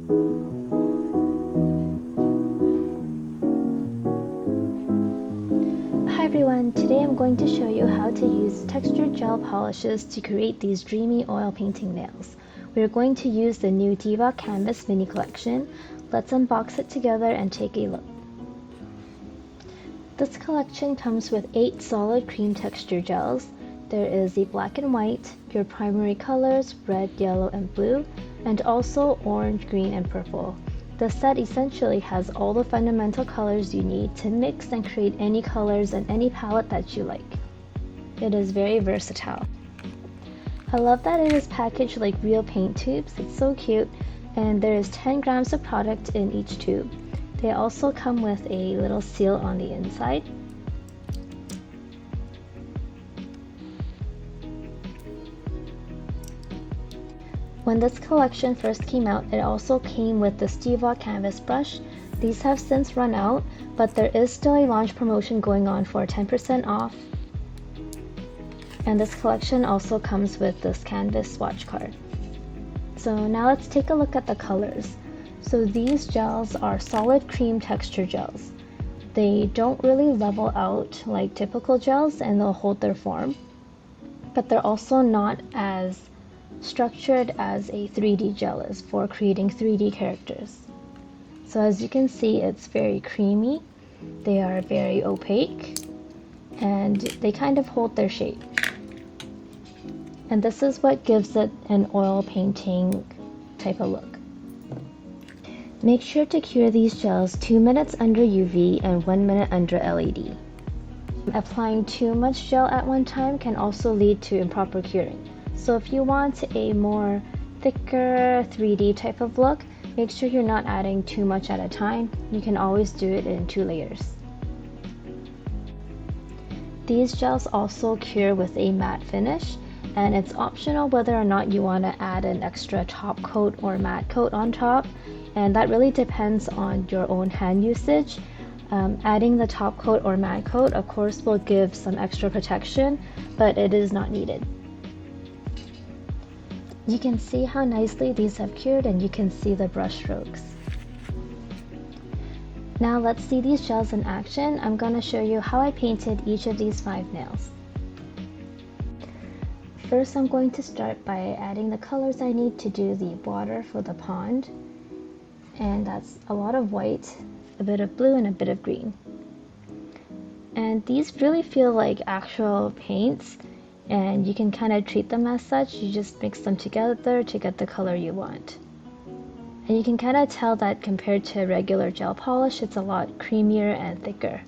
Hi everyone, today I'm going to show you how to use textured gel polishes to create these dreamy oil painting nails. We're going to use the new DVOK Canvas Mini collection. Let's unbox it together and take a look. This collection comes with 8 solid cream texture gels. There is the black and white, your primary colors, red, yellow, and blue, and also orange, green, and purple. The set essentially has all the fundamental colors you need to mix and create any colors in any palette that you like. It is very versatile. I love that it is packaged like real paint tubes. It's so cute, and there is 10 grams of product in each tube. They also come with a little seal on the inside. When this collection first came out, it also came with the DVOK Canvas brush. These have since run out, but there is still a launch promotion going on for 10% off. And this collection also comes with this canvas swatch card. So now let's take a look at the colors. So these gels are solid cream texture gels. They don't really level out like typical gels and they'll hold their form, but they're also not as structured as a 3D gel is for creating 3D characters. So as you can see, it's very creamy, they are very opaque, and they kind of hold their shape. And this is what gives it an oil painting type of look. Make sure to cure these gels 2 minutes under UV and 1 minute under LED. Applying too much gel at one time can also lead to improper curing. So if you want a more thicker 3D type of look, make sure you're not adding too much at a time. You can always do it in 2 layers. These gels also cure with a matte finish, and it's optional whether or not you want to add an extra top coat or matte coat on top, and that really depends on your own hand usage. Adding the top coat or matte coat of course will give some extra protection, but it is not needed. You can see how nicely these have cured, and you can see the brush strokes. Now let's see these gels in action. I'm going to show you how I painted each of these 5 nails. First, I'm going to start by adding the colors I need to do the water for the pond. And that's a lot of white, a bit of blue, and a bit of green. And these really feel like actual paints, and you can kind of treat them as such. You just mix them together to get the color you want. And you can kind of tell that compared to regular gel polish, it's a lot creamier and thicker.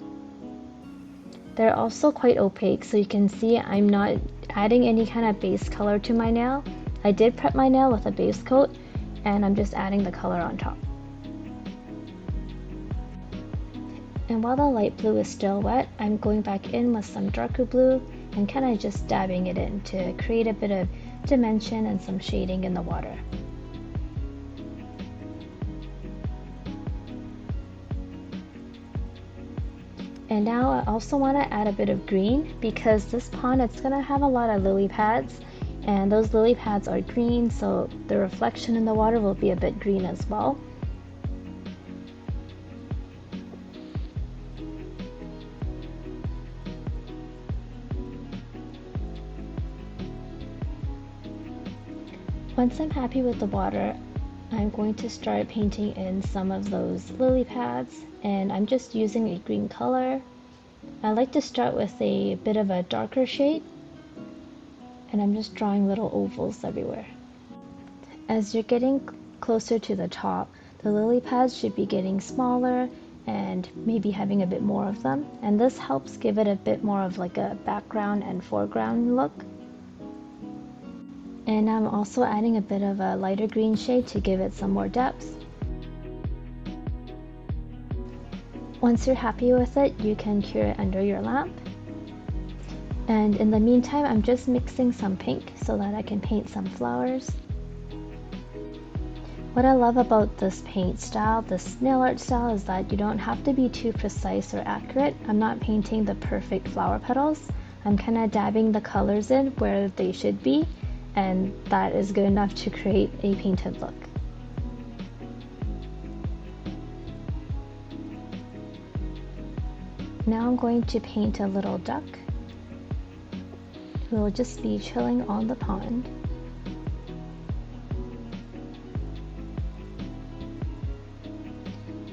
They're also quite opaque, so you can see I'm not adding any kind of base color to my nail. I did prep my nail with a base coat, and I'm just adding the color on top. And while the light blue is still wet, I'm going back in with some darker blue and kind of just dabbing it in to create a bit of dimension and some shading in the water. And now I also want to add a bit of green, because this pond, it's going to have a lot of lily pads, and those lily pads are green, so the reflection in the water will be a bit green as well. Once I'm happy with the water, I'm going to start painting in some of those lily pads, and I'm just using a green color. I like to start with a bit of a darker shade, and I'm just drawing little ovals everywhere. As you're getting closer to the top, the lily pads should be getting smaller and maybe having a bit more of them, and this helps give it a bit more of like a background and foreground look. And I'm also adding a bit of a lighter green shade to give it some more depth. Once you're happy with it, you can cure it under your lamp. And in the meantime, I'm just mixing some pink so that I can paint some flowers. What I love about this paint style, this nail art style, is that you don't have to be too precise or accurate. I'm not painting the perfect flower petals. I'm kind of dabbing the colors in where they should be, and that is good enough to create a painted look. Now I'm going to paint a little duck who will just be chilling on the pond.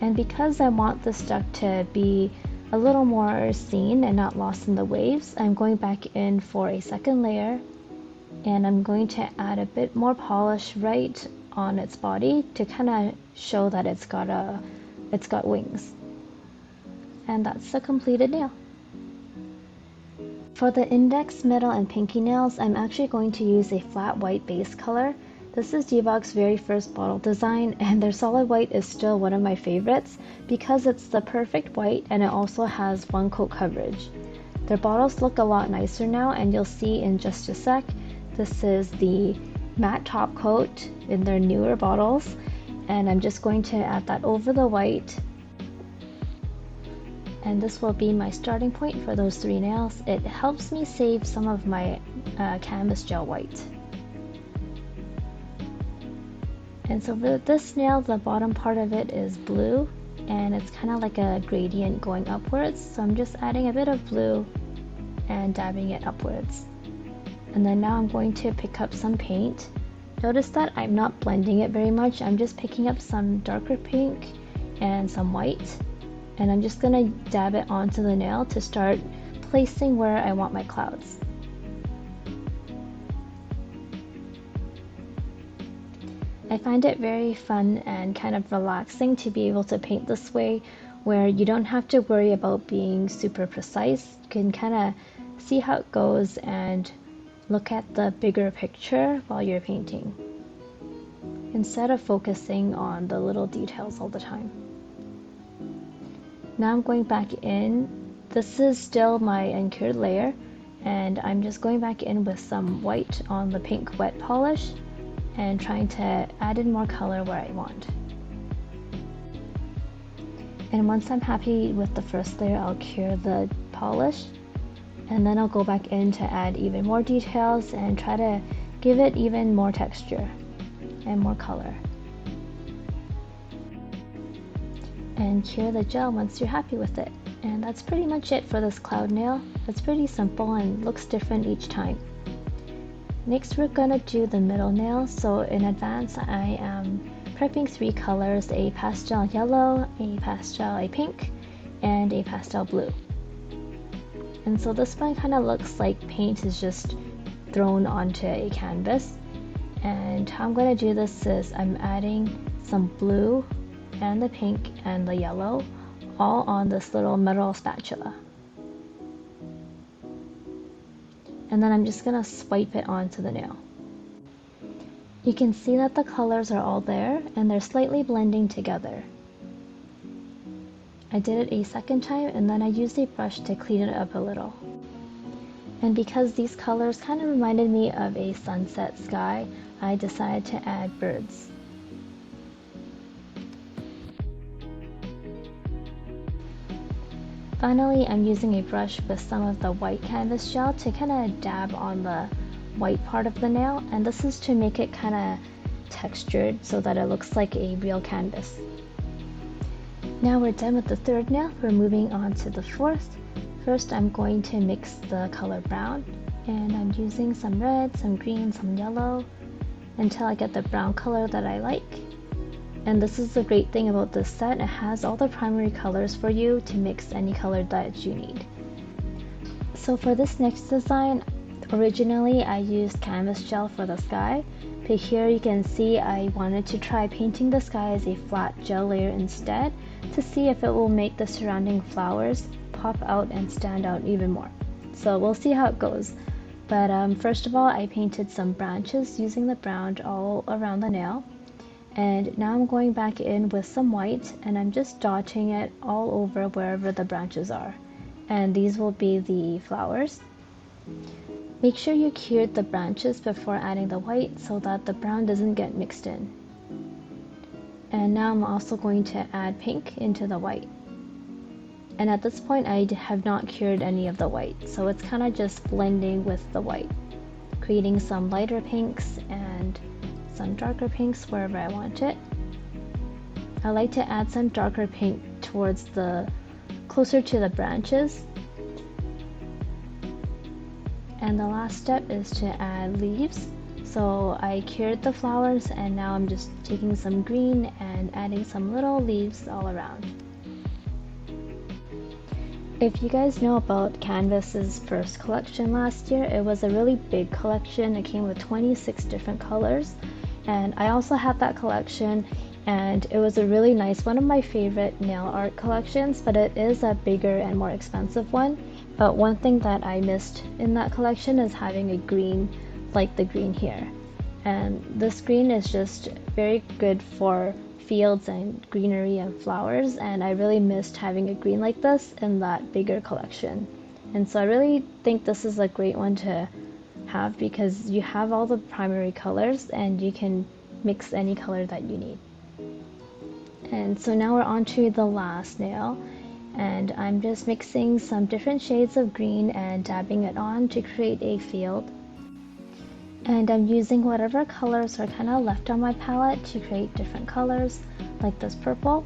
And because I want this duck to be a little more seen and not lost in the waves, I'm going back in for a second layer, and I'm going to add a bit more polish right on its body to kind of show that it's got wings. And that's the completed nail. For the index, middle, and pinky nails, I'm actually going to use a flat white base color. This is DVOK's very first bottle design, and their solid white is still one of my favorites because it's the perfect white and it also has one coat coverage. Their bottles look a lot nicer now, and you'll see in just a sec. This is the matte top coat in their newer bottles, and I'm just going to add that over the white. And this will be my starting point for those 3 nails. It helps me save some of my canvas gel white. And so for this nail, the bottom part of it is blue, and it's kind of like a gradient going upwards. So I'm just adding a bit of blue and dabbing it upwards. And then now I'm going to pick up some paint. Notice that I'm not blending it very much. I'm just picking up some darker pink and some white, and I'm just gonna dab it onto the nail to start placing where I want my clouds. I find it very fun and kind of relaxing to be able to paint this way, where you don't have to worry about being super precise. You can kind of see how it goes and look at the bigger picture while you're painting, instead of focusing on the little details all the time. Now I'm going back in. This is still my uncured layer, and I'm just going back in with some white on the pink wet polish and trying to add in more color where I want. And once I'm happy with the first layer, I'll cure the polish, and then I'll go back in to add even more details and try to give it even more texture and more color. And cure the gel once you're happy with it. And that's pretty much it for this cloud nail. It's pretty simple and looks different each time. Next we're gonna do the middle nail. So in advance I am prepping 3 colors, a pastel yellow, a pink, and a pastel blue. And so this one kind of looks like paint is just thrown onto a canvas. And how I'm gonna do this is I'm adding some blue and the pink and the yellow all on this little metal spatula. And then I'm just gonna swipe it onto the nail. You can see that the colors are all there and they're slightly blending together. I did it a second time, and then I used a brush to clean it up a little. And because these colors kind of reminded me of a sunset sky, I decided to add birds. Finally, I'm using a brush with some of the white canvas gel to kind of dab on the white part of the nail, and this is to make it kind of textured so that it looks like a real canvas. Now we're done with the third nail, we're moving on to the fourth. First I'm going to mix the color brown, and I'm using some red, some green, some yellow until I get the brown color that I like. And this is the great thing about this set, it has all the primary colors for you to mix any color that you need. So for this next design, originally I used canvas gel for the sky, but here you can see I wanted to try painting the sky as a flat gel layer instead to see if it will make the surrounding flowers pop out and stand out even more. So we'll see how it goes. But first of all, I painted some branches using the brown all around the nail. And now I'm going back in with some white, and I'm just dotting it all over wherever the branches are. And these will be the flowers. Make sure you cured the branches before adding the white so that the brown doesn't get mixed in. And now I'm also going to add pink into the white. And at this point I have not cured any of the white, so it's kind of just blending with the white, creating some lighter pinks and some darker pinks wherever I want it. I like to add some darker pink towards the closer to the branches. And the last step is to add leaves. So I cured the flowers and now I'm just taking some green and adding some little leaves all around. If you guys know about Canvas's first collection last year, it was a really big collection. It came with 26 different colors, and I also had that collection, and it was a really nice, one of my favorite nail art collections, but it is a bigger and more expensive one. But one thing that I missed in that collection is having a green like the green here, and this green is just very good for fields and greenery and flowers, and I really missed having a green like this in that bigger collection. And so I really think this is a great one to have because you have all the primary colors and you can mix any color that you need. And so now we're on to the last nail, and I'm just mixing some different shades of green and dabbing it on to create a field. And I'm using whatever colors are kind of left on my palette to create different colors, like this purple.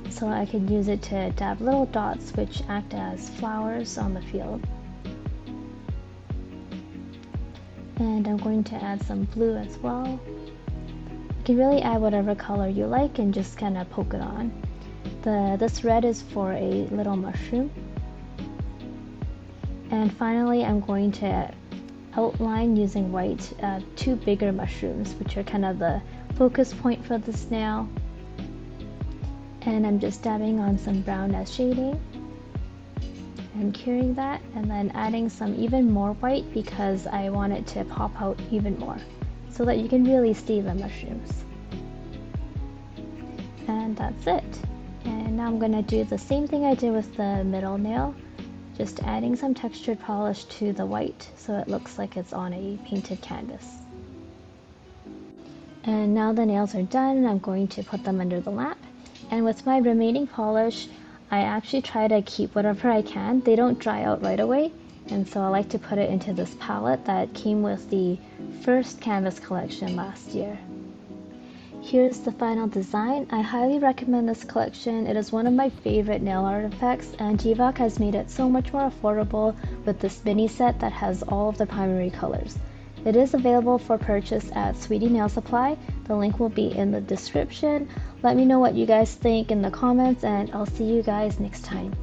So I could use it to dab little dots which act as flowers on the field. And I'm going to add some blue as well. You can really add whatever color you like and just kind of poke it on. This red is for a little mushroom. And finally I'm going to outline using white two bigger mushrooms, which are kind of the focus point for this nail. And I'm just dabbing on some brown as shading and curing that, and then adding some even more white because I want it to pop out even more so that you can really see the mushrooms. And that's it. And now I'm going to do the same thing I did with the middle nail, just adding some textured polish to the white so it looks like it's on a painted canvas. And now the nails are done, I'm going to put them under the lamp. And with my remaining polish, I actually try to keep whatever I can. They don't dry out right away, and so I like to put it into this palette that came with the first canvas collection last year. Here's the final design. I highly recommend this collection. It is one of my favorite nail artifacts, and DVOK has made it so much more affordable with this mini set that has all of the primary colors. It is available for purchase at Sweetie Nail Supply. The link will be in the description. Let me know what you guys think in the comments, and I'll see you guys next time.